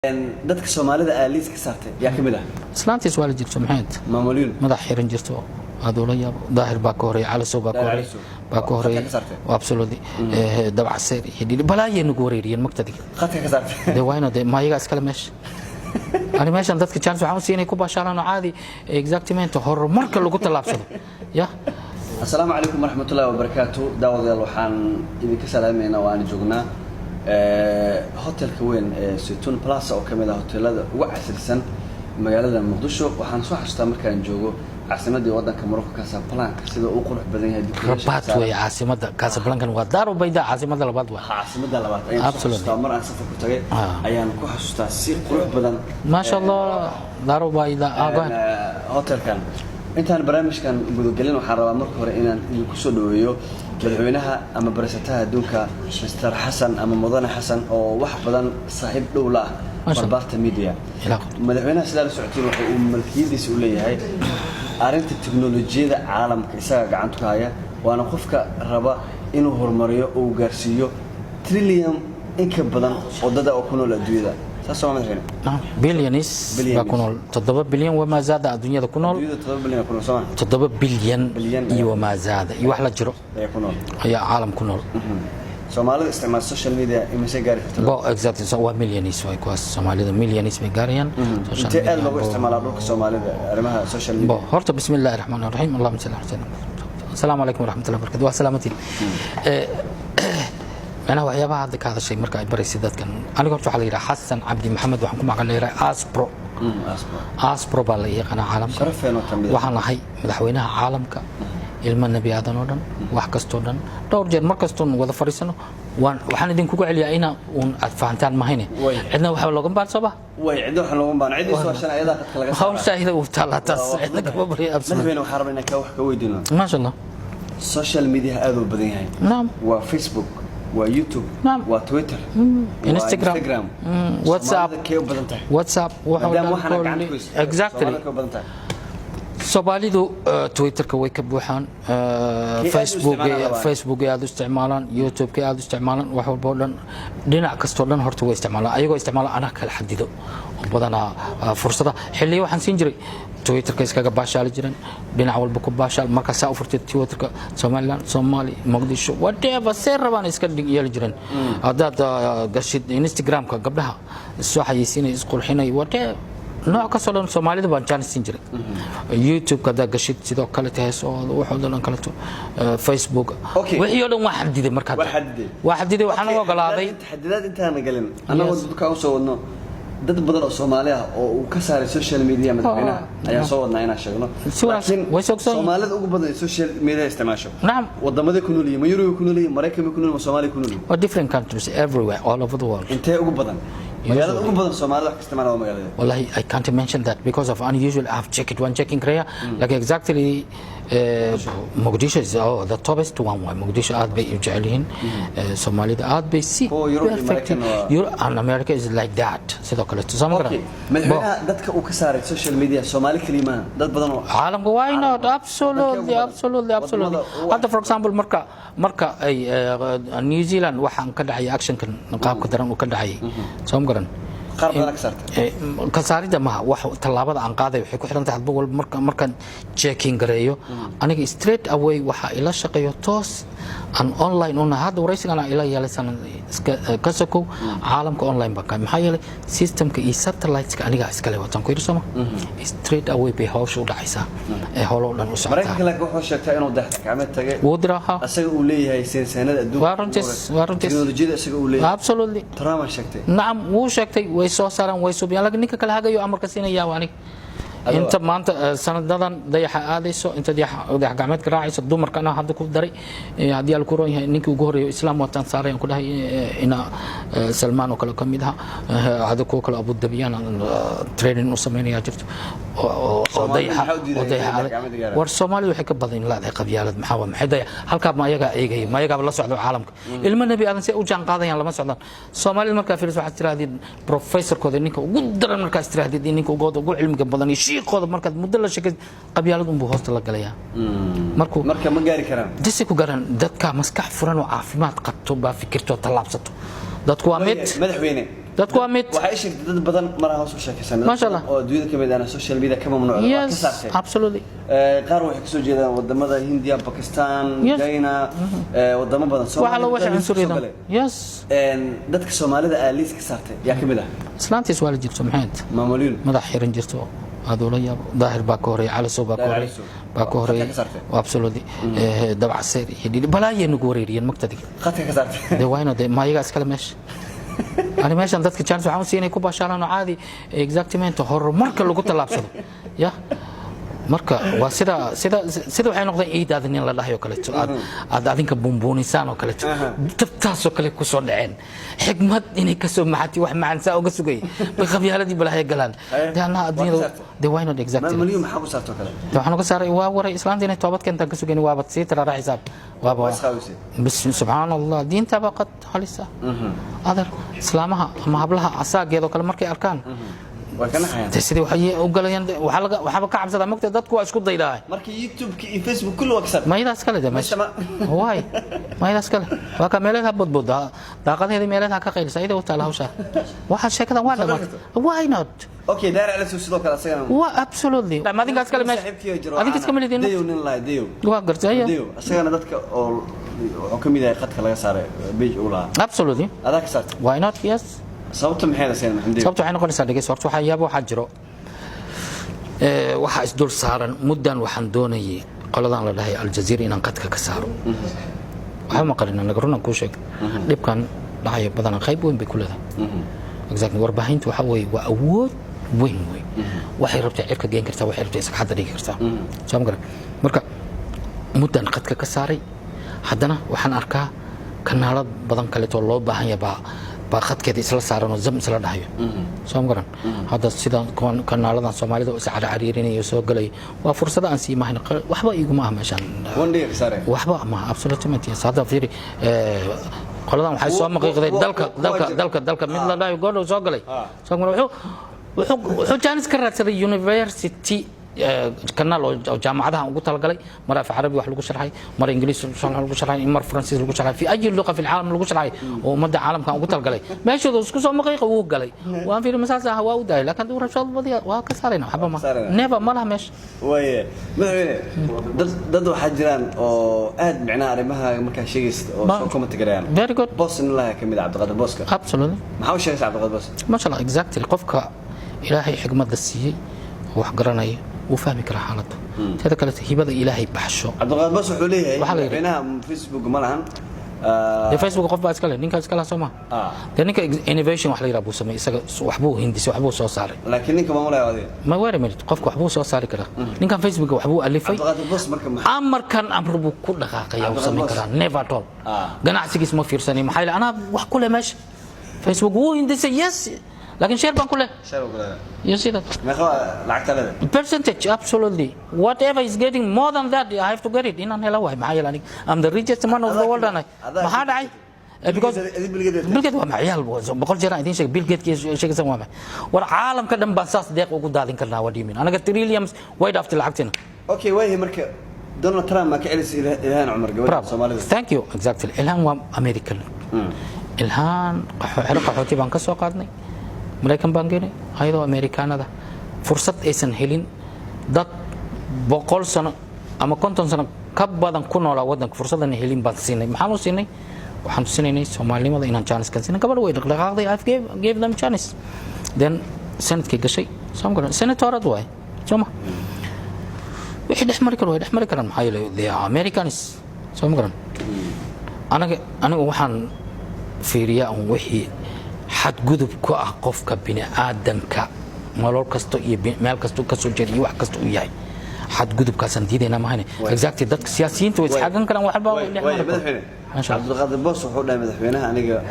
dadka Soomaalida aaliis ka saartay yaa kamid ah islaantiis waa la jirto maxamed maamulin madax xiran jirto adoo yaab daahir baa ka horeeyay cali soo baa ka horeeyay absolutely dabacseer hidii balaayeen ugu wareeriyeen magtadiga qadka ka saartay de wayna de maayiga iskala meesh ani meeshan dadka chance waxaan siinay ku baashaarano caadi exactamente horumarka lagu talaabsado ya assalaamu alaykum warahmatullahi wabarakatuh daawadayaal waxaan idinka salaameynaa waan joognaa hotelka weyn ee Sutun Plaza oo kamid ah hotelada ugu casrisan magaalada Muqdisho waxaan soo xasuustaa markaan joogo caasimadda waddanka Morocco Casablanca sida uu qurux badan yahay rabat way caasimadda Casablanca waa daaro bayda caasimadda labaad waa caasimadda labaad ayaan xasuustaa mar aan safar ku tagay ayaan ku xasuustaa si qurux badan ma sha Allah daaro bayda hotelkan intaan barnaamijkan gudagelin waxaan rabaa marka hore inaan idinku soo dhaweeyo madaxweynaha ama barisataha adduunka Mr. Hassan ama Mudane Hassan oo wax badan saaxiib dhow la ah barbaarta media madaxweynaha sida la socodsiin waxa uu malkiyadiisa u leeyahay arinta tiknoolajiyada caalamka isaga gacanta ku haya waana qofka raba inuu horumariyo oo gaarsiiyo trillion in ka badan wadada oo ku nool adduunyada بليونيس بكونول 7 بليون وما زاد الدنيا كونول 7 بليون كونول سما 7 بليون وما زاد اي واحد لا جرو كونول هي عالم كونول Soomaalida isticmaal social media imase gaari kartaa bo exactly so waa millionis way kuwaas Soomaalida millionis bay gaarayaan social media lagu isticmaalaa dhulka Soomaalida arimaha social media bo horta bismillaahir rahmaanir rahiim allahumma salli ala sayyidina assalaamu alaykum warahmatullahi wabarakatuh wa salaamatin أنا ويابا هذا الشيء مركز بريسي ذات كان أنا قلت على حسن عبد محمد وحكم على أسبرو أسبرو بالله أنا عالم وحنا هاي مدحوينها عالمك علم النبي هذا نورن وحكستودن دور جد مركزتون وذا فريسنا وحنا دين كوكو عليا أنا ونفهمتان ما هنا عندنا وحول لقم بعد صباح عندنا وحول لقم بعد عندي سؤال عشان أيضا هون شاهد وطلع تس عندنا كبري أبسط من بين وحربنا كوح كويدنا ما شاء الله السوشيال ميديا هذا بدين هاي نعم وفيسبوك ويوتيوب نعم وتويتر انستغرام واتساب واتساب وحنا اكزاكتلي سوماليدو تويتر كوي كبوحان فيسبوك aad isticmaalaan youtube aad isticmaalaan wax walba dhan dhinac kasto dhan horta way isticmaalaan ayagoo isticmaala ana kala xadido oo badana fursada xilli waxaan siin jiray تويتر iskaga baashaali jireen dhinac walba ku baashaal marka saa u furtay twitterka Somaliland Somali Muqdisho whatever say rabaan iska dhig yeeli jireen hadaad gashid instagramka gabdhaha soo xayeysiinay isqurxinay whatever nooc ka soo dhan Soomaalida baan jaanistin jiray youtube kada gashid sidoo kale tahay soo wuxuu dhan kale to facebook wixii oo dhan waa xadiday marka waa xadiday waxaan uga galaaday xadidaad intaan galin anagu dadka u soo wadno dad badan oo Soomaali ah oo uu ka saaray social media madaxweynaha ayaa soo wadnaa inaan sheegno Soomaalida ugu badan social media isticmaasho naam wadamada ku nool yihiin Yurub ku nool yihiin Mareykanka ku nool yihiin Soomaali ku nool yihiin different countries everywhere all over the world intee ugu badan magaalada ugu badan Soomaalida wax isticmaalaa magaalada wallahi I can't mention that because of unusual I've checked one checking Korea like exactly Mogadishu is the topest one Mogadishu aad bay u jecelihiin Soomaalida aad bay si Europe and America is like that sidoo kale madaxweynaha dadka uu ka saaray social media Soomaali kalima dad badan oo caalamka why not absolutely hadda for example marka ay New Zealand waxaan ka dhacay action kan qaabka daran uu ka dhacay soo garan kasarida ma wax talaabada aan qaaday waxay ku xiran tahay hadba walba markaan checking gareeyo aniga straight away waxa ila shaqeeyo toos an online una hada waraysigana ila yeelaysan ka soko caalamka online ba maxay yeelay systemka iyo satellite-ka aniga iska leh wataan ku yirsama straight away bay hawsha u dhacaysa ee hawlo dhan u socota marka kale wuxuu sheegtay inuu daxda gacmeed tagay woodraha asaga uu leeyahay sensanada adduunka teknolojiyada asaga uu leeyahay absolutely trama sheegtay naam wuu sheegtay way soo saaraan way suubiyaan laakiin ninka kale hagayo amarka siinaya waa aniga inta maanta sanadadan dayaxa aadayso inta dayax gacmeed ka raacayso dumarkana hadda ku daray hadii al kuroon yahay ninkii ugu horeeyay islaam wataan saaray ku dhahay ina Salman oo kale kamid ah hada ku kale Abu Dhabi training u sameynaya jirto oo dayaxa war Soomaalidu waxay ka badan leedahay qabyaalad maxay dayax halka ma ayaga eegay ma ayaga la socdo caalamka ilma nabi aadan si u jaan qaadayaan lama socdaan Soomaalidu marka fiiris waxa tiraahday professor kooda ninka ugu daran marka tiraahday ninka ugu cilmiga badan shiiqooda marka muddo la sheekay qabyaalad uu hoosta la galaya marka ma gaari karaan disi ku garan dadka maskax furan oo caafimaad qabto ba fikirto talaabsato dadku waa mid madaxweyne dadku waa mid waxay sheegtay dad badan mar hoos u sheekaysan Ma sha Allah. oo adduunyada kamid ah social media kama mamnuuc ah ka yes saartay absolutely qaar waxay kasoo jeedaan wadamada Hindiya Pakistan Yes. China wadamo badan waxa la waxa cunsuriyada yes dadka Soomaalida ah liis ka saartay yaa kamid ah islaantiis waa la jirto maxayd maamulin madax xiran jirto adoo la yaabo daahir baa ka horeeyay cali soo baa ka horeeyay baa ka horeeyay absolutely dabacseer iyo dhili balaayeen ugu wareeriyeen magtadiga qadka ka saartay de wayno de maayaga iskala meesha ani meeshan dadka chance waxaan siinay ku baashaalaan oo caadi exactamente horumarka lagu talaabsado ya marka waa sida waxay noqdeen ciidaadin in la dhahayo kale aad adinka buunbuunisaan oo kale tabtaas oo kale ku soo dhaceen xigmad inay ka soo maxati wax macansa uga sugay qabyaaladii balaahay galaan daana adduunyada de why not exactly maliyum maxaa ku saarto kale waxaan uga saaray waa waray islaanta inay toobad keentaan ka sugayn waaba sii tira xisaab waaba bas subhanallah diinta baa qad halisa adar islaamaha ama hablaha asaageedo kale markay arkaan sidii waxay u galayaan waxa ka cabsada magta dadku waa isku daydaa markii YouTube iyo Facebook kullu waa kasar ma idaas kale de waay ma idaas kale waa ka meelaha bodboda daaqadeeda meelaha ka qaylisa ida u taala hawsha waxa sheekada waa dhamaad why not okay daar ala sidoo kale asagana waa absolutely ma adinkaas kale meesha adinkaas kale leedin deeyo nin la deeyo waa gartay deeyo asagana dadka oo kamid ah qadka laga saaray page u laha absolutely adaa ka saartay why not yes sababta maxay la maxamed sababta waxay noqonaysaa dhageyso horta waxa yaabo waxa jiro waxa is dul saaran muddan waxaan doonayay qoladan la dhahay Al Jazeera inaan qadka ka saaro waxa ma qarina naga runaan ku sheeg dhibkan dhahay badan qayb weyn bay ku leedahay exactly warbaahintu waxa way waa awood weyn waxay rabtaa cirka geen kartaa waxay rabtaa iska xad dhigi kartaa soo ma garan marka muddan qadka ka saaray haddana waxaan arkaa kanaalad badan kale oo loo baahan yahay باخدكيد isla saaran oo zam isla dhahayo soo garan hada sida kanaaladan Soomaalida oo saacad cariirinay soo galay waa fursad aan sii maahin waxba igu ma ahmashan wandheer sare waxba ma absolutely sada fiiri qoladan waxay soo maqiiqday dalka mid la dhahayo goor soo galay soo garan wuxuu chance ka raadsaday university kanaal oo jaamacadaha ugu talagalay mar af carabi wax lagu sharxay mar ingiriis lagu sharxay mar faransiis lagu sharxay fi ay luqa fi العالم lagu sharxay oo umada caalamka ugu talagalay meeshooda isku soo maqiiq uu galay waan fiir masaasa waa u daay laakiin uu rabshad badiya waa ka saarayna waxba ma never ma laha meesh way madaxweyne dad waxa jiraan oo aad macnaa arimaha marka sheegaysid oo soo comment gareeyaan very good boss in la kamid Cabdiqaadir Booska absolutely maxaa uu sheegay Cabdiqaadir Boos ma sha Allah exactly qofka ilaahay xigmad siiyay wax garanay وفهمي كره حالته هذا كله هبه الهي بحشو عبد الغفار بس wuxuu leeyahay beenaha Facebook ma lahan Facebook qof baa iskale ninka iskala Soomaa ninka innovation wax la yiraahdo sameey isaga waxbuu hindis waxbuu soo saaray laakiin ninka ma walaay ma weeri mid qofku waxbuu soo saari karaa ninka Facebook waxbuu alifay amarkan amrubu ku dhaqaaqay oo sameey karaa never at all ganacsigiis ma fiirsanay maxay la ana wax kule meesh Facebook wuu hindis yes لكن شير بان كله you see that ما خو لعقت له percentage absolutely whatever is getting more than that I have to get it in an hello معايا لاني I'm the richest man of the world انا ما حد عاي because بيل جيت ما عيال بقول جرا idin sheeg بيل جيت sheeg san waa war caalamka dhan baan saas deeq ugu daadin karnaa wadiimin anaga trillions wide after lacagtina okay way marka Donald Trump ma ka celis ilhaan Umar gabadha Soomaalida thank you exactly ilhaan waa American ilhaan qaxooti baan ka soo qaadnay Mareykan baan geynay ayadoo Amerikaanada fursad aysan helin dad 100 sano ama 50 sano ka badan ku noolaa wadanka fursadan helin baan siinay maxaan u siinay waxaan siinay Soomaalnimada inaan chance kan siinay gabadh way dhaqaaqday I gave them chance then sanadkii gashay Soomaaliya senatorad way Sooma wixii dhexmari karaan maxay leeyahay Americans Soomaaliya anaga waxaan fiiriyaa wixii حد جذب كأ قف كبني آدم ك مالور كستو مال كستو كسوجري واحد كستو ياي حد جذب كسنديد أنا ما هني exactly ده سياسيين تويس حاجة كلام واحد باو ما شاء الله عبد الغفار بوس وحول مدحوينها أنا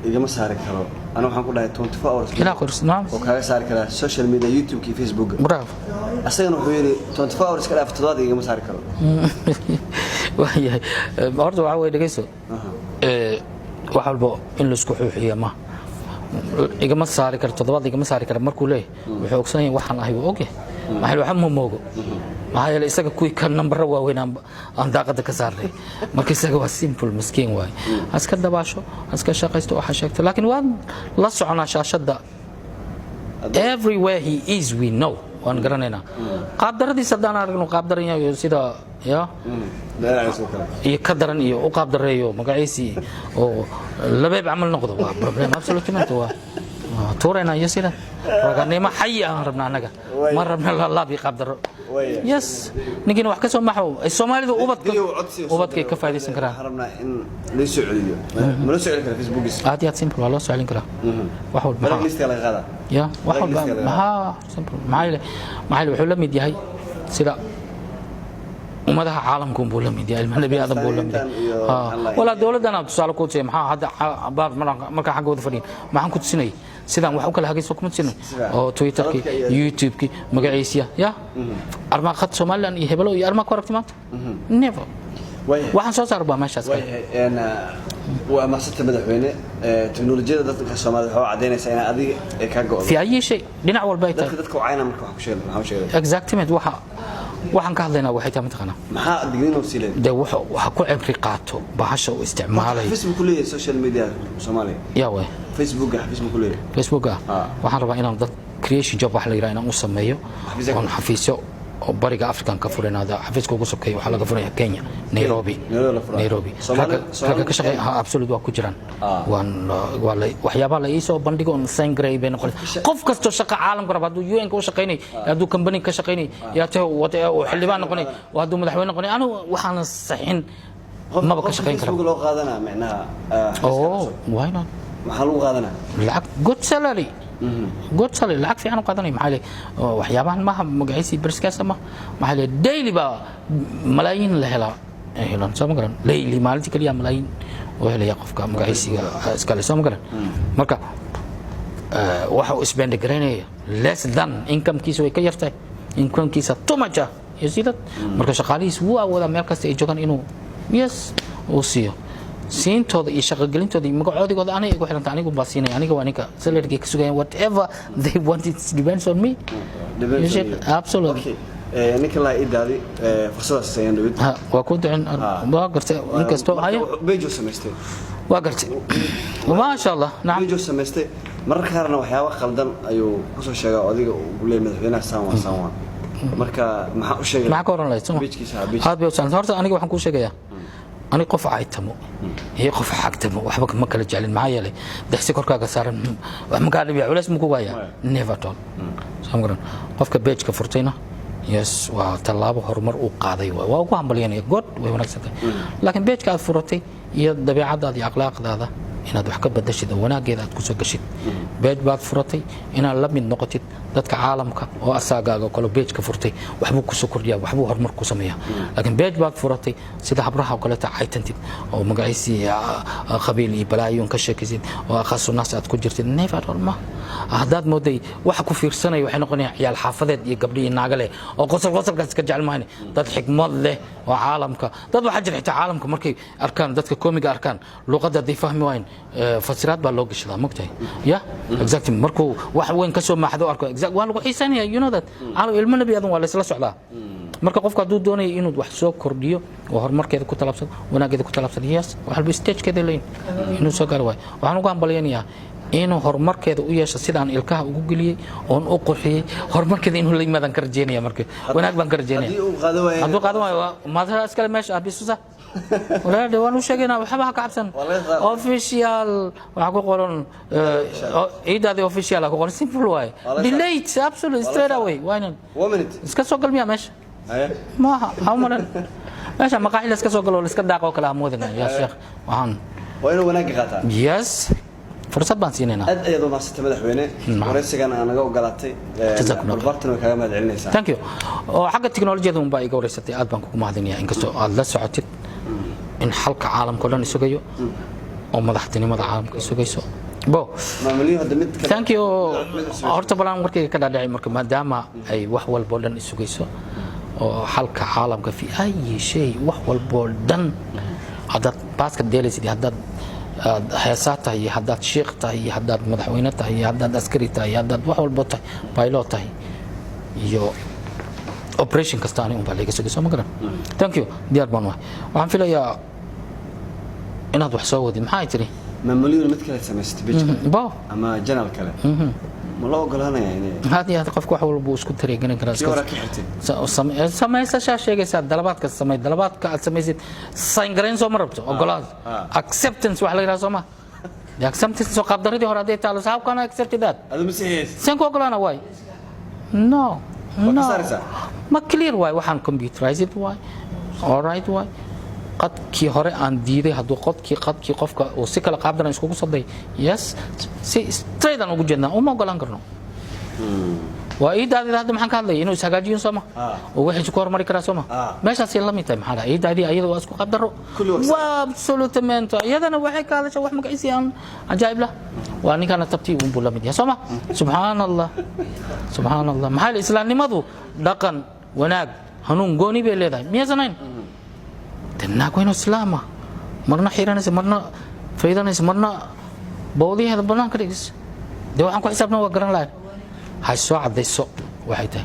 إذا ما صار كلام أنا وحنا كلها 24 hours لا خلاص نعم وكذا صار كلام سوشيال ميديا يوتيوب كي فيسبوك برافو أصلاً وحولي 24 hours كلام في تضاد إذا ما صار كلام وهي برضو عوي دقيسو وحول باو إن لسكوحي ما igama saari karo toddobaad igama saari karo markuu leeyahay wuxuu ogsan yahay waxaan ahay oo oge maxay waxa ma moogo maxay la isaga kuwi kan number waaweyn aan daaqada ka saarnay marka isaga waa simple miskiin waay aska dabaasho aska shaqaysto waxa sheegtay laakiin waa la soconaa shaashada everywhere he is we know waan garanayna qaab daradiisa hadaan aragno qaab daran yahay sida ya iyo ka daran iyo u qaab dareeyo magaciisi oo labeeb amal noqdo waa problem absolutely waa toorena yasila raganima xay aan rabna anaga ma rabna la laabi qaab daro yes nigina wax ka soo maxo ay Soomaalidu ubadka ka faa'iideysan karaan rabna in la soo celiyo ma la soo celin kara Facebook aad iyo simple waa loo soo celin karaa wax walba ma lista la qaada ya wax walba ma simple maxay wuxuu la mid yahay sida umadaha caalamku buu la mid yahay nabi aadam buu la mid wala dawladana tusaale ku tahay maxaa hadda baad marka xaqooda fadhiin maxaan ku tusinay sidaan wax u kala hagayso kuma tusinay oo Twitterki YouTubeki magaciisa ya arma qad Soomaaliland iyo hebelo iyo arma ku aragti maanta never waxaan soo saarba meeshaas waa maasata madaxweyne teknolojiyada dadka Soomaaliyeed waxa cadeynaysa in adiga ay ka go'do fi ay shay dhinac walba ay tahay dadka wacayna marka wax ku sheegay exactly waxaan ka hadlaynaa waxay tahay mataqaana maxaa digniin oo siilay de waxa ku cibri qaato bahasha oo isticmaalay Facebook leeyahay social media Soomaaliya yaa way Facebook leeyahay Facebook waxaan rabaa inaan dad creation job wax la yiraahdo inaan u sameeyo oo xafiisyo oo bariga African ka furinaada xafiiska ugu sokeeyo waxa laga furayaa Kenya Nairobi Soomaaliya ka shaqeeya absolute waa ku jiraan waxyaabaha la isoo bandhigo on sign grade been qof kasto shaqo caalamka raba haduu UN ka u shaqeynay haduu company ka shaqeynay yaa tahay oo xildhibaan noqonay oo haduu madaxweyne noqonay anigu waxaan saxin maba ka shaqeyn karo loo qaadanaa macnaha why not waxa lagu qaadanaa lacag good salary good salary lacag fiican u qaadanay maxay waxyaabahan ma magaciisi briskaas ma maxay daily ba malaayiin la helaa helan soo magaran daily maalintii kaliya malaayiin oo helaya qofka magaciisiga iska le soo magaran marka waxa uu spend garanaya less than income kiisa way ka yartay income kiisa tumaja yasiidad marka shaqaalihiis wuu awoodaa meel kasta ay joogan inuu yes uu siiyo siintooda iyo shaqagelintooda iyo magacoodooda anay igu xiranta anigu baa siinay aniga waa ninka salary ka sugayaan whatever they want it depends on me absolutely ninka la idaadi fursadaas ayaan dhawid waa ku dhicin waa gartay inkasto hayo bejo samaystay waa gartay ma sha Allah naam bejo samaystay marka qaarna waxyaabo qaldan ayuu ku soo sheegay adiga uu leeyahay madaxweynaha Soomaaliya marka maxaa u sheegay maxaa ka oran lahayd had bay san horta aniga waxaan ku sheegayaa ani qof caaytamo iyo qof xaqtamo waxba ma kala jeclin maxaa yeelay daxsi korkaaga saaran wax ma gaadhiyo culays ma ku waaya never at all samgaran qofka page-ka furtayna yes waa talaabo horumar uu qaaday waa ugu hambalyeynaya god way wanaagsan tahay laakiin page-ka aad furatay iyo dabeecadaada iyo akhlaaqdaada inaad wax ka badashid wanaageeda aad ku soo gashid page baad furatay inaad la mid noqotid dadka caalamka oo asaagaaga kala page-ka furtay waxbuu ku soo kordhiyaa waxbuu horumar ku sameeyaa laakiin page baad furatay sida habraha oo kale taaytantid oo magaciisi qabiil iyo balaayoon ka sheekaysid oo aqaso naas aad ku jirtid never ma hadaad mooday waxa ku fiirsanay waxay noqonayaan ciyaal xaafadeed iyo gabdho iyo naaga leh oo qosolkaas ka jecel dad xigmad leh oo caalamka dad waxa jira xitaa caalamka markay arkaan dadka koomiga arkaan luqadda ay fahmi waayeen fasiraad baa loo gashadaa mogtahay ya exactly markuu wax weyn ka soo maaxdo arko exact waa lagu xiisanaya you know that aanu ilmo nabi aadan waa la isla socdaa marka qofka haduu doonayo inuu wax soo kordhiyo oo horumarkeeda ku talabsado wanaageeda ku talabsado yes waxa uu stage-keeda leeyahay inuu soo gaaro waxaan ugu hambalyeynaya inuu horumarkeeda u yeesho sidaan ilkaha ugu galiyay oo u qurxiyay horumarkeeda inuu la yimaadaan ka rajeynaya markii wanaag baan ka rajeynaya haduu qaado waayo maadha iskale meesha abisusa wala waan u sheegaynaa waxba ka cabsan official waxa ku qoran ciidada official ku qoran simple way delete absolutely straight away why not 1 minute iska soo galmiya meesha ma ha maran meesha maqaaxil iska soo galo iska daaqo kala amoodina ya sheekh waxaan waa inuu wanaag qaataa yes fursad baan siinayna aad ayadoo maasata madaxweyne waraysigan aan naga ogolaatay barbartan way kaga mahad celinaysaa thank you oo xagga teknolojiyada un baa iga wareysatay aad baan kugu mahadinayaa inkastoo aad la socotid in xalka caalamka dhan isugayo oo madaxtinimada caalamka isugayso bo thank you horta balan markay ka dhaadhacay marka maadaama ay wax walba dhan isugayso oo xalka caalamka fi ay shay wax walba dhan hadda baaska deelaysid hadda heesaad tahay haddaad sheekh tahay haddaad madaxweyne tahay haddaad askari tahay haddaad wax walba tahay pilot tahay iyo operation kasta ani unbaa laga sugay soo ma garan thank you diyaar baan waxaan filayaa inaad wax soo wadi maxay tiri maamuliyada mid kale samaystay bijka bo ama janal kale ma loo ogolaanaya inay هذه qofku wax walba isku tareegana si wara ka xirtay samaysa sheegaysa dalabaadka samay dalabaadka aad samaysid sign gareyn soo marabto ogolaad acceptance wax la yiraahdo Soomaa the acceptance soo qabdaridii hore hadii taalo saab kana accept that adu ma sihees san ku ogolaana way no ma clear way waxaan computerized way all right way qadkii hore aan diiday haduu qadkii qofka oo si kala qaabdaran isku saday yes si straight aan ugu jeednaa uma ogolaan karno waa iidaadii hadda maxaan ka hadlay inuu isagaajiyo Soomaa oo wixii ku hormari kara Soomaa meeshaas la mid tahay maxaa iidaadii ayada waa isku qadaro waa absolutamente iyadana waxay ka hadashay wax magaciisi aan ajaayib la waa ninkana tabtii uu buu la mid yahay Soomaa subhanallah maxaa islaamnimadu dhaqan wanaag hanuun gooni bay leedahay miyasanayn تناك وين إسلامه مرنا حيرانس مرنا فايدانس مرنا بودي هذا بنان كريس ده وحنا كويس أبنا وقرن لا هاي السوء عبد السوء واحدة